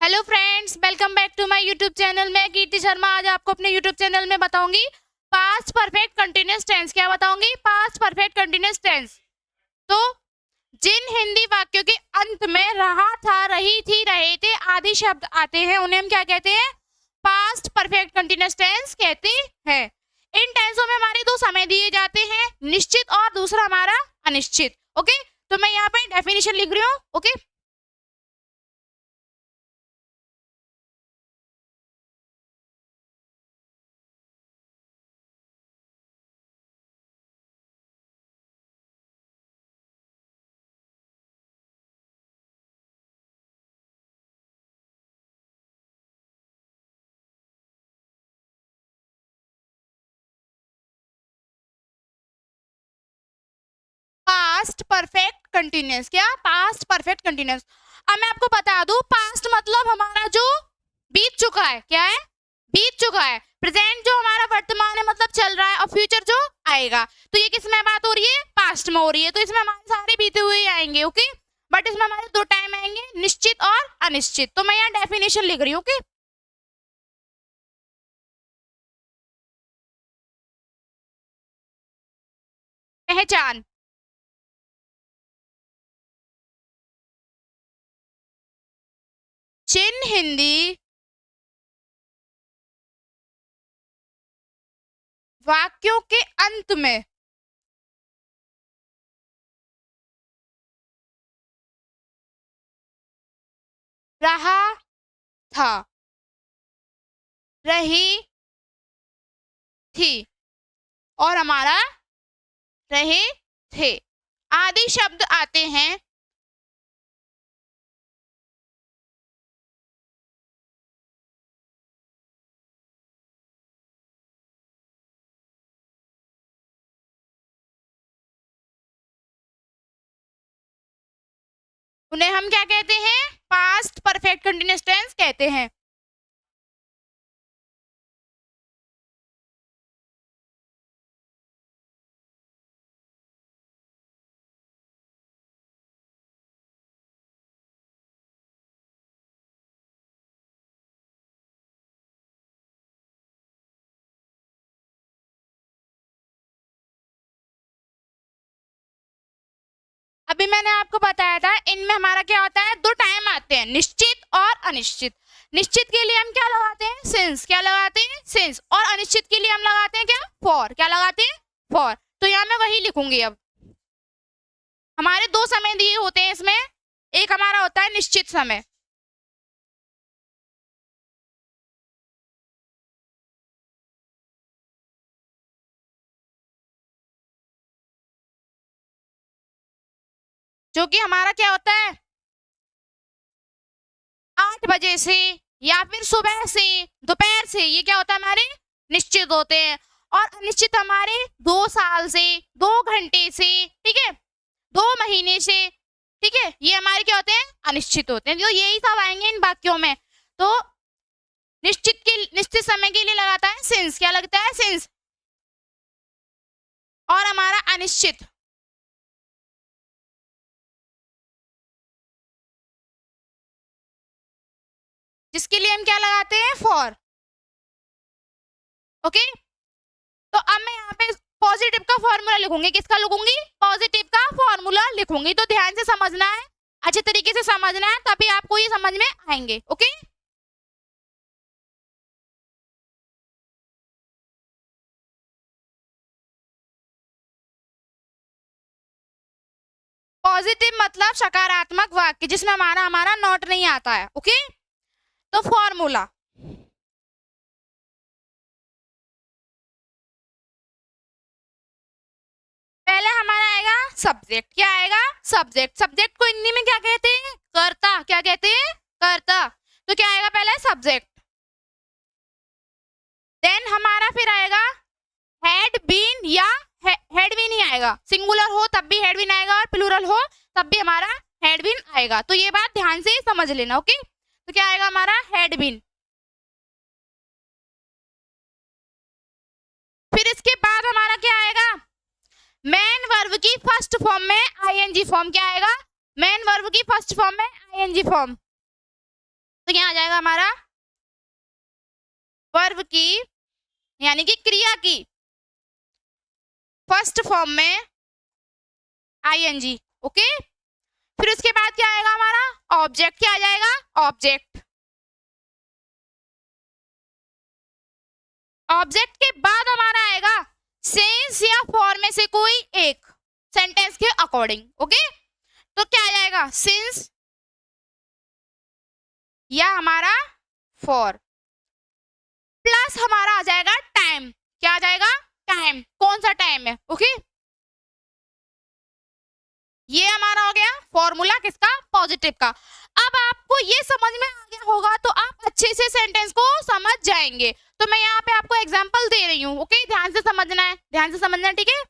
Hello friends, welcome back to my YouTube channel. मैं कीर्ति शर्मा आज आपको अपने यूट्यूब चैनल में बताऊंगी पास्ट परफेक्ट कंटिन्यूअस टेंस। क्या बताऊंगी? Past perfect continuous tense. तो जिन हिंदी वाक्यों के अंत में रहा था, रही थी, रहे थे आदि शब्द आते हैं उन्हें हम क्या कहते हैं? पास्ट परफेक्ट कंटिन्यूअस टेंस कहते हैं। इन टेंसों में हमारे दो समय दिए जाते हैं, निश्चित और दूसरा हमारा अनिश्चित। ओके, तो मैं यहाँ पे डेफिनेशन लिख रही हूँ। Okay, past perfect continuous. क्या? Past perfect continuous. अब मैं आपको बता दूं, पास्ट मतलब हमारा जो बीत चुका है। क्या है? बीत चुका है। प्रेजेंट जो हमारा वर्तमान है मतलब चल रहा है, और फ्यूचर जो आएगा। तो ये किस में बात हो रही है? पास्ट में हो रही है। तो इसमें हमारे सारे बीते हुए ही आएंगे। ओके, बट इसमें हमारे दो टाइम आएंगे, निश्चित और अनिश्चित। तो मैं यहाँ डेफिनेशन लिख रही हूँ। ओके, पहचान। जिन हिंदी वाक्यों के अंत में रहा था, रही थी और हमारा रहे थे आदि शब्द आते हैं उन्हें हम क्या कहते हैं? पास्ट परफेक्ट कंटिन्यूअस टेंस कहते हैं। अभी मैंने आपको बताया था इनमें हमारा क्या होता है? दो टाइम आते हैं, निश्चित और अनिश्चित। निश्चित के लिए हम क्या लगाते हैं? सिंस। क्या लगाते हैं? सिंस। और अनिश्चित के लिए हम लगाते हैं क्या? फॉर। क्या लगाते हैं? फॉर। तो यहाँ मैं वही लिखूंगी। अब हमारे दो समय दिए होते हैं इसमें, एक हमारा होता है निश्चित समय, जो कि हमारा क्या होता है? 8 बजे से या फिर सुबह से, दोपहर से। ये क्या होता है? हमारे निश्चित होते हैं। और अनिश्चित हमारे 2 साल से, 2 घंटे से, ठीक है, 2 महीने से, ठीक है, ये हमारे क्या होते हैं? अनिश्चित होते हैं। तो यही सब आएंगे इन वाक्यों में। तो निश्चित समय के लिए लगाता है सिंस। क्या लगता है? सिंस। और हमारा अनिश्चित जिसके लिए हम क्या लगाते हैं? फॉर। ओके, तो अब मैं यहाँ पे पॉजिटिव का फॉर्मूला लिखूंगी। किसका लिखूंगी? पॉजिटिव का फॉर्मूला लिखूंगी। तो ध्यान से समझना है, अच्छे तरीके से समझना है, तभी आपको ये समझ में आएंगे। ओके, पॉजिटिव मतलब सकारात्मक वाक्य जिसमें हमारा हमारा नॉट नहीं आता है। ओके, तो फॉर्मूला, पहले हमारा आएगा सब्जेक्ट। क्या आएगा? सब्जेक्ट। सब्जेक्ट को हिंदी में क्या कहते हैं? कर्ता। क्या कहते हैं? कर्ता। तो क्या आएगा? पहले सब्जेक्ट, देन हमारा फिर आएगा हैड बीन, या हैड बीन ही आएगा। सिंगुलर हो तब भी हैड बीन आएगा, और प्लूरल हो तब भी हमारा हैड बीन आएगा। तो ये बात ध्यान से समझ लेना। ओके, तो क्या आएगा? हमारा हैड बीन। फिर इसके बाद हमारा क्या आएगा? मैन वर्ब की फर्स्ट फॉर्म में आईएनजी फॉर्म। क्या आएगा? मैन वर्ब की फर्स्ट फॉर्म में आईएनजी फॉर्म। तो क्या आ जाएगा हमारा वर्ब की यानी कि क्रिया की फर्स्ट फॉर्म में आईएनजी। ओके, फिर उसके बाद क्या आएगा हमारा ऑब्जेक्ट। क्या आ जाएगा ऑब्जेक्ट। ऑब्जेक्ट के बाद हमारा आएगा सेंस या फॉर में से कोई एक सेंटेंस के अकॉर्डिंग। ओके, तो क्या आ जाएगा सिंस या हमारा फॉर प्लस हमारा आ जाएगा टाइम। क्या आ जाएगा टाइम। कौन सा टाइम है। ओके, ये हमारा हो गया फॉर्मूला किसका पॉजिटिव का। अब आपको ये समझ में आ गया होगा तो आप अच्छे से सेंटेंस को समझ जाएंगे। तो मैं यहाँ पे आपको एग्जांपल दे रही हूँ। ओके, ध्यान से समझना है, ध्यान से समझना है, ठीक है।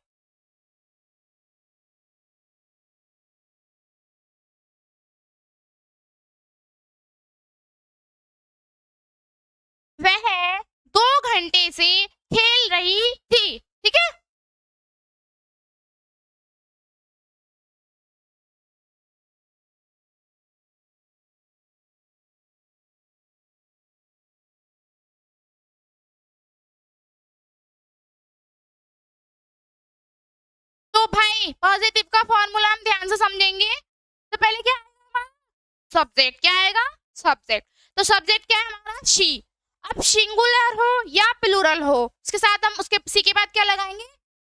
वह 2 घंटे से खेल रही थी। ठीक है, तो भाई पॉजिटिव का फॉर्मूला हम ध्यान से समझेंगे। तो पहले क्या आएगा सब्जेक्ट। क्या आएगा सब्जेक्ट। तो सब्जेक्ट क्या है हमारा शी। अब सिंगुलर हो या प्लूरल हो उसके साथ हम उसके सी के बाद क्या लगाएंगे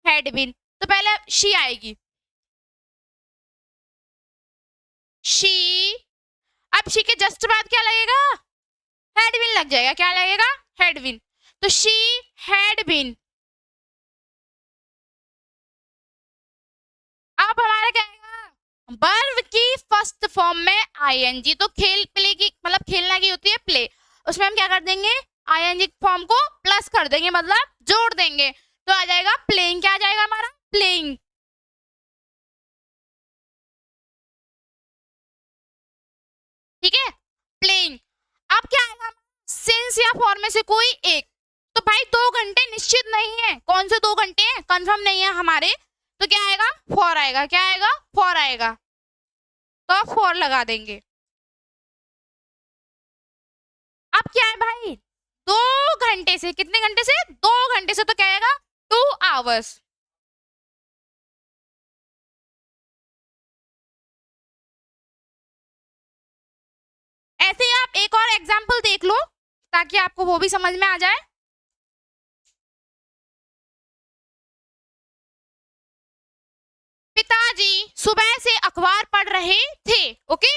हैड बीन। तो पहले शी आएगी शी। अब शी के जस्ट बाद क्या लगेगा हैड बीन लग जाएगा। क्या लगेगा हैड बीन। तो शी हैड बीन। अब हमारा क्या आएगा वर्ब की फर्स्ट फॉर्म में आईएनजी। तो खेल प्ले की मतलब खेलना की होती है प्ले, उसमें हम क्या कर देंगे आईएनजी फॉर्म को प्लस कर देंगे मतलब जोड़ देंगे। तो आ जाएगा प्लेइंग। क्या आ जाएगा हमारा प्लेइंग। ठीक है प्लेइंग। अब क्या आएगा सिंस या फॉर में से कोई एक। तो भाई 2 घंटे निश्चित नहीं है कौन से 2 घंटे हैं कंफर्म नहीं है हमारे। तो क्या आएगा फॉर आएगा। क्या आएगा फॉर आएगा। तो आप फॉर लगा देंगे। अब क्या है भाई 2 घंटे से कितने घंटे से 2 घंटे से। तो क्या आएगा 2 आवर्स। ऐसे ही आप एक और एग्जाम्पल देख लो ताकि आपको वो भी समझ में आ जाए। पिताजी सुबह से अखबार पढ़ रहे थे। ओके,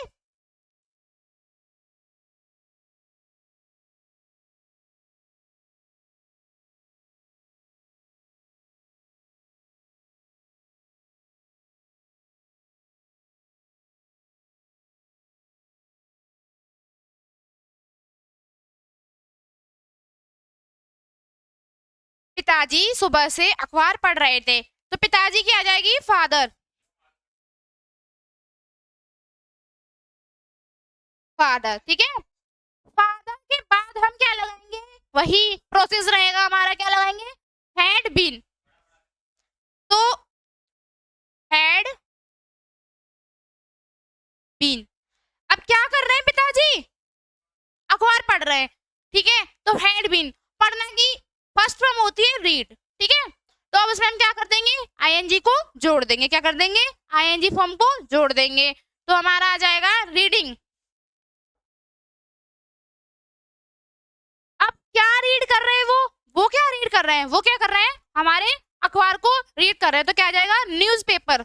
पिताजी सुबह से अखबार पढ़ रहे थे। तो पिताजी की आ जाएगी फादर। फादर ठीक है। फादर के बाद हम क्या लगाएंगे वही प्रोसेस रहेगा हमारा। क्या लगाएंगे हैड बीन। तो हैड बीन। अब क्या कर रहे हैं पिताजी अखबार पढ़ रहे हैं। ठीक है, तो हैड बीन पढ़ना की फर्स्ट फॉर्म होती है रीड। ठीक है, तो अब इसमें हम क्या कर देंगे आईएनजी को जोड़ देंगे। क्या कर देंगे आईएनजी फॉर्म को जोड़ देंगे। तो हमारा आ जाएगा रीडिंग। अब क्या रीड कर रहे हैं वो क्या रीड कर रहे हैं वो क्या कर रहे हैं हमारे अखबार को रीड कर रहे हैं। तो क्या आ जाएगा न्यूज़पेपर।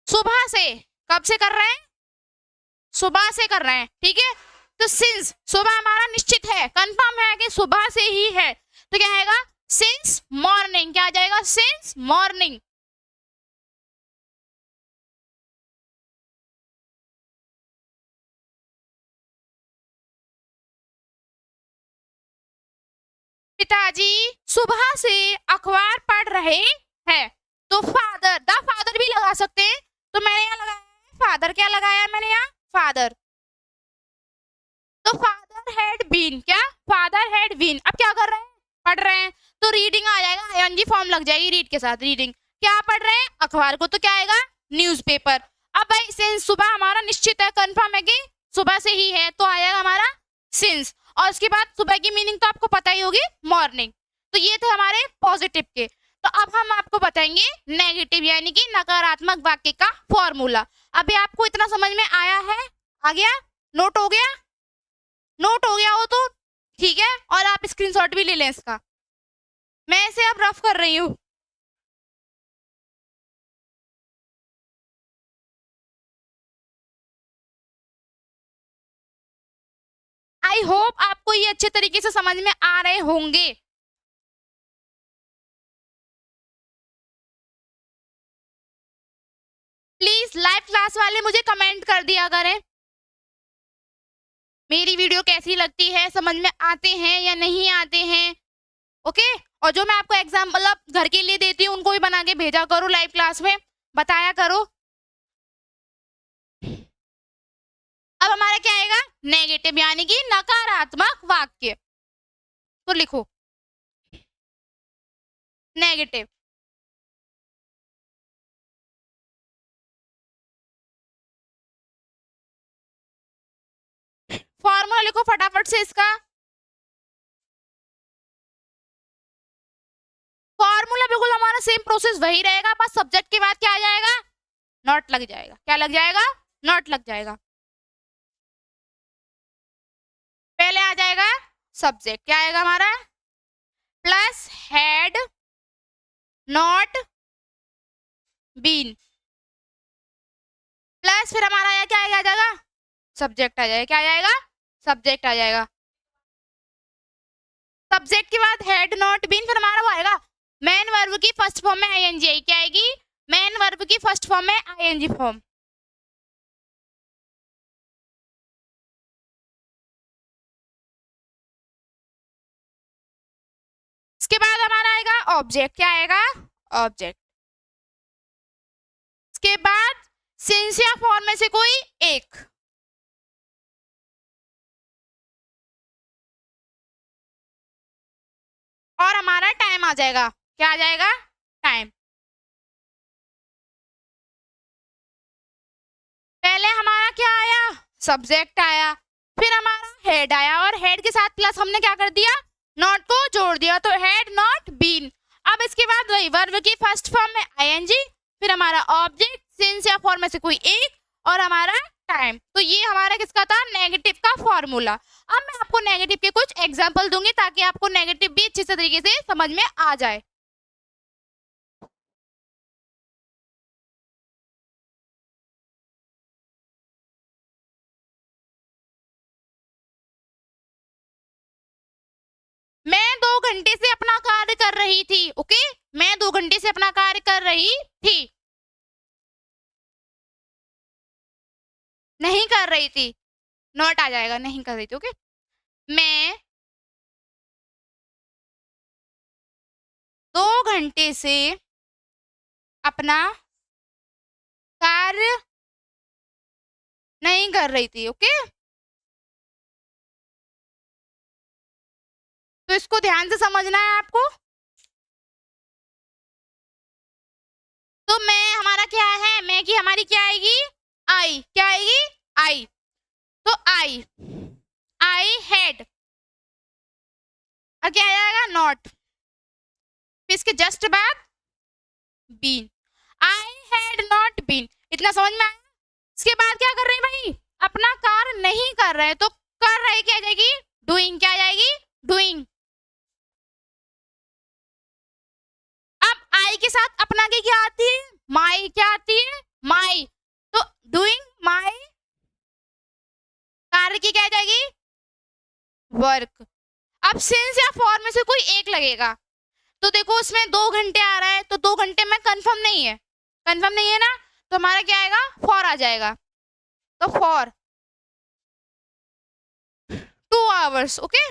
सुबह से कब से कर रहे हैं सुबह से कर रहे हैं। ठीक है, तो सिंस सुबह हमारा निश्चित है कंफर्म है कि सुबह से ही है। तो क्या आएगा सिंस मॉर्निंग। क्या आ जाएगा सिंस मॉर्निंग। पिताजी सुबह से अखबार पढ़ रहे हैं। तो फादर द फादर भी लगा सकते हैं। तो मैंने यहाँ लगाया है फादर। क्या लगाया है मैंने यहाँ फादर। तो फादर हैड बीन। क्या फादर हैड बीन। अब क्या कर रहे हैं पढ़ रहे हैं। तो रीडिंग आ जाएगा, आईएनजी फॉर्म लग जाएगी रीड के साथ, रीडिंग। क्या पढ़ रहे हैं? अखबार को, तो क्या आएगा? न्यूज़पेपर। अब भाई सिंस सुबह हमारा निश्चित है, कंफर्म है कि सुबह से ही है, तो आएगा हमारा सिंस। और उसके बाद सुबह की मीनिंग तो आपको पता ही होगी, मॉर्निंग। तो ये थे हमारे पॉजिटिव के। तो अब हम आपको बताएंगे नेगेटिव यानी कि नकारात्मक वाक्य का फॉर्मूला। अभी आपको इतना समझ में आया है? आ गया? नोट हो गया? नोट हो गया हो तो ठीक है, और आप स्क्रीनशॉट भी ले लें इसका। मैं इसे अब रफ कर रही हूँ। आई होप आपको ये अच्छे तरीके से समझ में आ रहे होंगे। प्लीज लाइव क्लास वाले मुझे कमेंट कर दिया करें मेरी वीडियो कैसी लगती है, समझ में आते हैं या नहीं आते हैं। ओके, और जो मैं आपको एग्जाम मतलब घर के लिए देती हूँ उनको भी बना के भेजा करो, लाइव क्लास में बताया करो। अब हमारा क्या आएगा? नेगेटिव यानी कि नकारात्मक वाक्य। तो लिखो नेगेटिव। फॉर्मूला लिखो फटाफट से इसका। फॉर्मूला बिल्कुल हमारा सेम प्रोसेस वही रहेगा, बस सब्जेक्ट के बाद क्या आ जाएगा? नॉट लग जाएगा। क्या लग जाएगा? नॉट लग जाएगा। पहले आ जाएगा सब्जेक्ट, क्या आएगा हमारा? Plus had not been, plus फिर हमारा क्या आ जाएगा? सब्जेक्ट आ जाएगा। क्या आ जाएगा? सब्जेक्ट आ जाएगा। सब्जेक्ट के बाद हैड नॉट बीन, फिर हमारा वो आएगा मेन वर्ब की फर्स्ट फॉर्म में आईएनजी आई। क्या आएगी? मेन वर्ब की फर्स्ट फॉर्म में आईएनजी फॉर्म। इसके बाद हमारा आएगा ऑब्जेक्ट। क्या आएगा? ऑब्जेक्ट। इसके बाद सिंस या फॉर में से कोई एक। और हमारा टाइम आ जाएगा। क्या आ जाएगा? टाइम। पहले हमारा क्या आया? सब्जेक्ट आया, फिर हमारा हेड आया, और हेड के साथ प्लस हमने क्या कर दिया? नॉट को जोड़ दिया, तो हेड नॉट बीन। अब इसके बाद वही वर्ब की फर्स्ट फॉर्म में आईएनजी, फिर हमारा ऑब्जेक्ट सिंस या फॉर में से कोई एक, और हमारा टाइम। तो ये हमारा किसका था? नेगेटिव का फॉर्मूला। अब मैं आपको नेगेटिव के कुछ एग्जाम्पल दूंगी ताकि आपको नेगेटिव भी अच्छे से तरीके से समझ में आ जाए। मैं 2 घंटे से अपना कार्य कर रही थी। ओके, मैं 2 घंटे से अपना कार्य कर रही थी, नहीं कर रही थी, नॉट आ जाएगा, नहीं कर रही थी। ओके, मैं 2 घंटे से अपना कार्य नहीं कर रही थी। ओके, तो इसको ध्यान से समझना है आपको। तो मैं हमारा क्या है? मैं की हमारी क्या आएगी? आई। क्या आएगी? आई। तो आई हैड, और क्या आएगा? नॉट। फिर इसके जस्ट बाद been. I had not been. इतना समझ में आया? इसके बाद क्या कर रहे हैं भाई? अपना कार्य नहीं कर रहे, तो कर रहे क्या आ जाएगी? डूइंग। क्या आ जाएगी? डूइंग। अब आई के साथ अपना की क्या आती है? माई। क्या आती है? माई। तो डूइंग माई कार्य की क्या आ जाएगी? वर्क। अब सिंस या फॉर में से कोई एक लगेगा, तो देखो उसमें 2 घंटे आ रहा है, तो 2 घंटे में कंफर्म नहीं है, कंफर्म नहीं है ना, तो हमारा क्या आएगा? फॉर आ जाएगा। तो फॉर 2 आवर्स। ओके,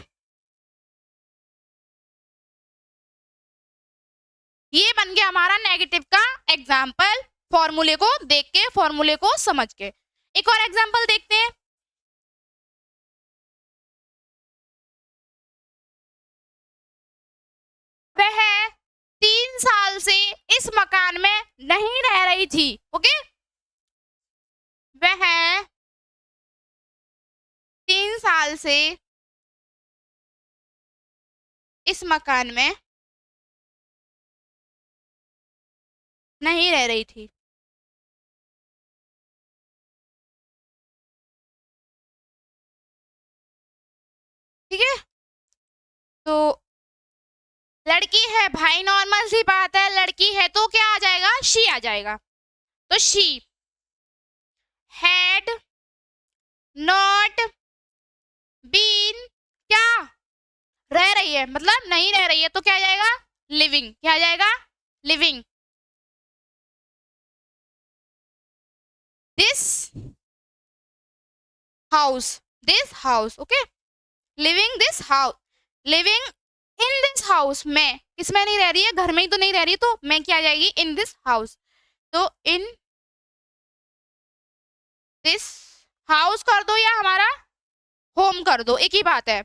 ये बन गया हमारा नेगेटिव का एग्जाम्पल, फॉर्मूले को देख के, फॉर्मूले को समझ के। एक और एग्जाम्पल देखते हैं। वह 3 साल से इस मकान में नहीं रह रही थी। ओके, वह 3 साल से इस मकान में नहीं रह रही थी। ठीक है, तो लड़की है भाई, नॉर्मल सी बात है, लड़की है तो क्या आ जाएगा, शी आ जाएगा। तो शी हैड नॉट बीन, क्या रह रही है मतलब नहीं रह रही है, तो क्या आ जाएगा, लिविंग। क्या आ जाएगा, living this house. Okay, living this house, living in this house. में किसमें नहीं रह रही है, घर में ही तो नहीं रह रही, तो मैं क्या आ जाएगी, इन दिस हाउस। तो इन दिस हाउस कर दो या हमारा होम कर दो, एक ही बात है।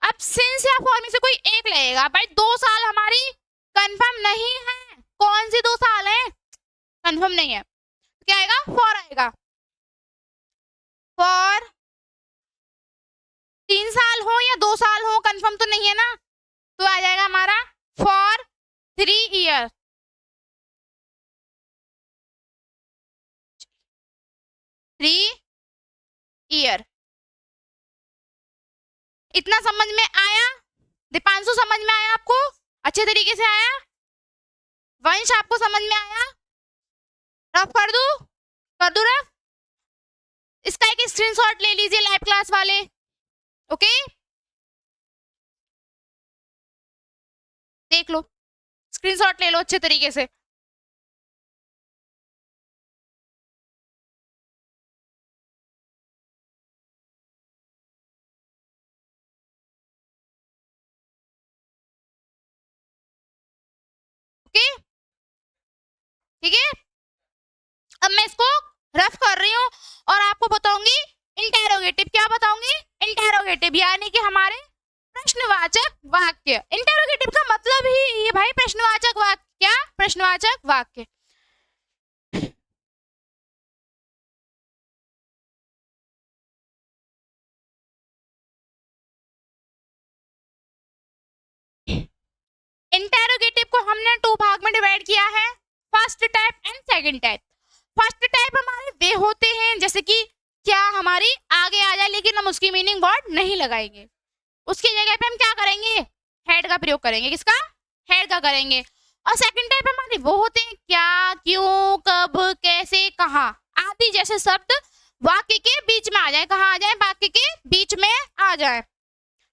अब सिंस या फॉर में से कोई एक लगेगा भाई। 2 साल हमारी कंफर्म नहीं है, कौन सी 2 साल है, कंफर्म नहीं है, तो क्या आएगा, फॉर आएगा। फॉर 3 साल हो या 2 साल हो, कंफर्म तो नहीं है ना, तो आ जाएगा हमारा फॉर 3 ईयर। Three year. इतना समझ में आया दीपांशु, समझ में आया आपको, अच्छे तरीके से आया, वंश आपको समझ में आया, रफ कर दू रफ। इसका एक स्क्रीनशॉट ले लीजिए लाइव क्लास वाले। ओके, देख लो, स्क्रीनशॉट ले लो अच्छे तरीके से। ओके, ठीक है, अब मैं इसको रफ कर रही हूँ और आपको बताऊंगी इंटेरोगेटिव। क्या बताऊंगी, इंटेरोगेटिव, यानी कि हमारे प्रश्नवाचक वाक्य। इंटेरोगेटिव का मतलब ही ये भाई प्रश्नवाचक वाक्य। क्या, प्रश्नवाचक वाक्य। इंटेरोगेटिव को हमने 2 भाग में डिवाइड किया है, first type and second type. First type हमारे वे होते हैं जैसे कि क्या हमारी आगे आ जाए लेकिन हम उसकी मीनिंग वर्ड नहीं लगाएंगे, उसकी जगह पे हम क्या करेंगे, हेड का प्रयोग करेंगे। किसका, हेड का करेंगे। और सेकंड टाइप हमारे वो होते हैं क्या, क्यों, कब, कैसे, कहाँ आदि जैसे शब्द वाक्य के बीच में आ जाए। कहाँ आ जाए, वाक्य के बीच में आ जाए।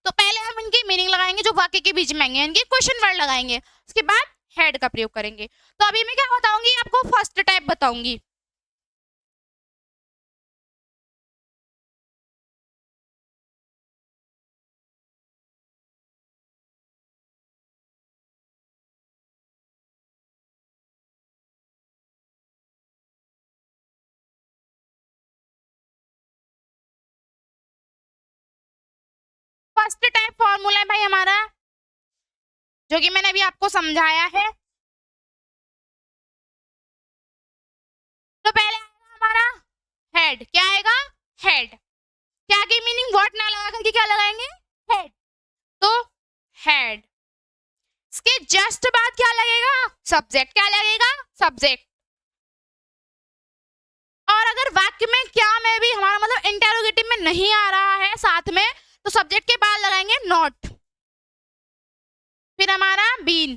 तो पहले हम इनकी मीनिंग लगाएंगे जो वाक्य के बीच में आएंगे, इनके क्वेश्चन वर्ड लगाएंगे, उसके बाद हेड का प्रयोग करेंगे। तो अभी मैं क्या बताऊंगी आपको, फर्स्ट टाइप बताऊंगी। फर्स्ट टाइप फॉर्मूला है भाई हमारा, जो कि मैंने अभी आपको समझाया है। तो पहले आएगा हमारा हेड। क्या आएगा, हेड। क्या की मीनिंग वर्ड ना लगा करके क्या लगाएंगे, हेड। तो हेड, इसके जस्ट बाद क्या लगेगा, सब्जेक्ट। क्या लगेगा, सब्जेक्ट। और अगर वाक्य में क्या में भी हमारा मतलब इंटेरोगेटिव में नहीं आ रहा है साथ में, तो सब्जेक्ट के बाद लगाएंगे नॉट। फिर हमारा बीन,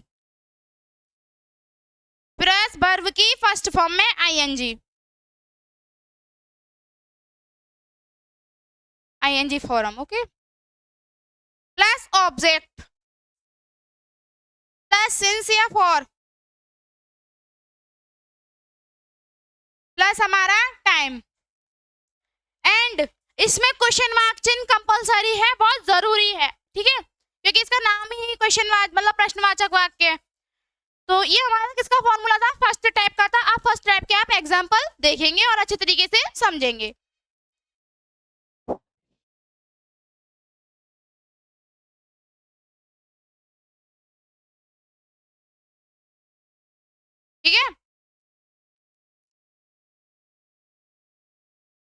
प्लस वर्ब की फर्स्ट फॉर्म में ING, ING form. Okay, plus object, plus since या फॉर, प्लस हमारा टाइम। एंड इसमें क्वेश्चन मार्क चिन्ह कंपलसरी है, बहुत जरूरी है, ठीक है, क्योंकि इसका नाम ही क्वेश्चन मतलब प्रश्नवाचक वाक्य है। तो ये हमारा किसका फॉर्मूला था, फर्स्ट टाइप का था। आप फर्स्ट टाइप के आप एग्जांपल देखेंगे और अच्छे तरीके से समझेंगे। ठीक है,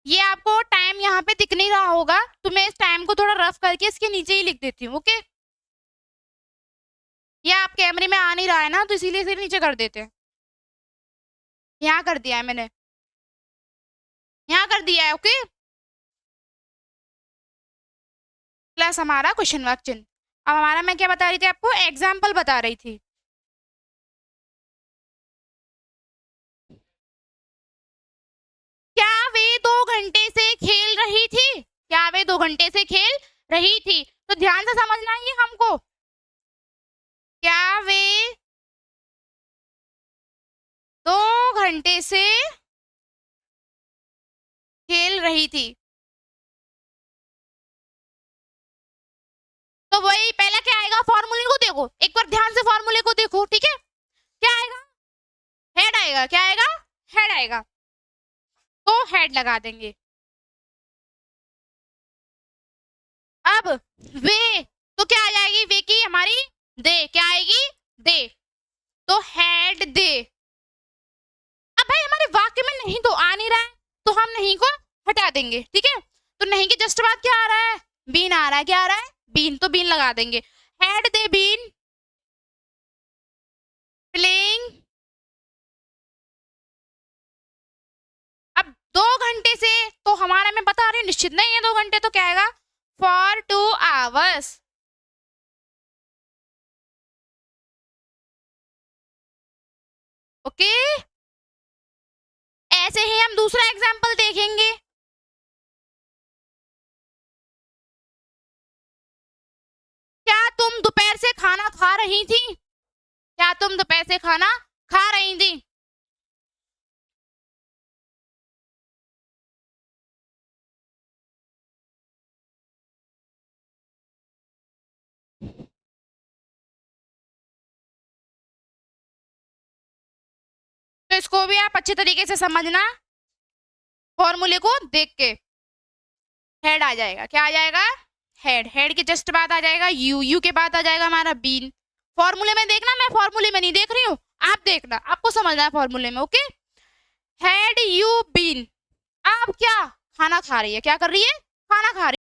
ये आपको टाइम यहाँ पे दिख नहीं रहा होगा, तो मैं इस टाइम को थोड़ा रफ करके इसके नीचे ही लिख देती हूँ। ओके, ये आप कैमरे में आ नहीं रहा है ना, तो इसीलिए इसे नीचे कर देते हैं। यहाँ कर दिया है मैंने, यहाँ कर दिया है। ओके, प्लस हमारा क्वेश्चन मार्क चिन्ह। अब हमारा, मैं क्या बता रही थी आपको, एग्जाम्पल बता रही थी। क्या वे 2 घंटे से खेल रही थी? क्या वे 2 घंटे से खेल रही थी? तो ध्यान से समझना है ये हमको। क्या वे 2 घंटे से खेल रही थी? तो वही पहला क्या आएगा, फॉर्मूले को देखो एक बार ध्यान से, फॉर्मूले को देखो। ठीक है, क्या आएगा, हेड आएगा। क्या आएगा, हेड आएगा, तो हेड लगा देंगे। अब वे, तो क्या आ जाएगी, वे की हमारी दे, क्या आएगी, दे, तो हेड दे। अब भाई हमारे वाक्य में नहीं तो आ नहीं रहा है, तो हम नहीं को हटा देंगे। ठीक है, तो नहीं के जस्ट बाद क्या आ रहा है, बीन आ रहा है। क्या आ रहा है, बीन, तो बीन लगा देंगे। Had they been playing. अब 2 घंटे से, तो हमारा मैं बता रही हूँ निश्चित नहीं है 2 घंटे, तो क्या आएगा, फॉर 2 hours। ओके, ऐसे ही हम दूसरा एग्जाम्पल देखेंगे। क्या तुम दोपहर से खाना खा रही थी? क्या तुम दोपहर से खाना खा रही थी? तो इसको भी आप अच्छे तरीके से समझना, फॉर्मूले को देख के। हेड आ जाएगा, क्या आ जाएगा, हेड। हेड के जस्ट बाद आ जाएगा यू, यू के बाद आ जाएगा हमारा बीन। फॉर्मूले में देखना, मैं फॉर्मूले में नहीं देख रही हूँ, आप देखना, आपको समझना है फॉर्मूले में। Okay, had you been. अब क्या, खाना खा रही है, क्या कर रही है, खाना खा रही है।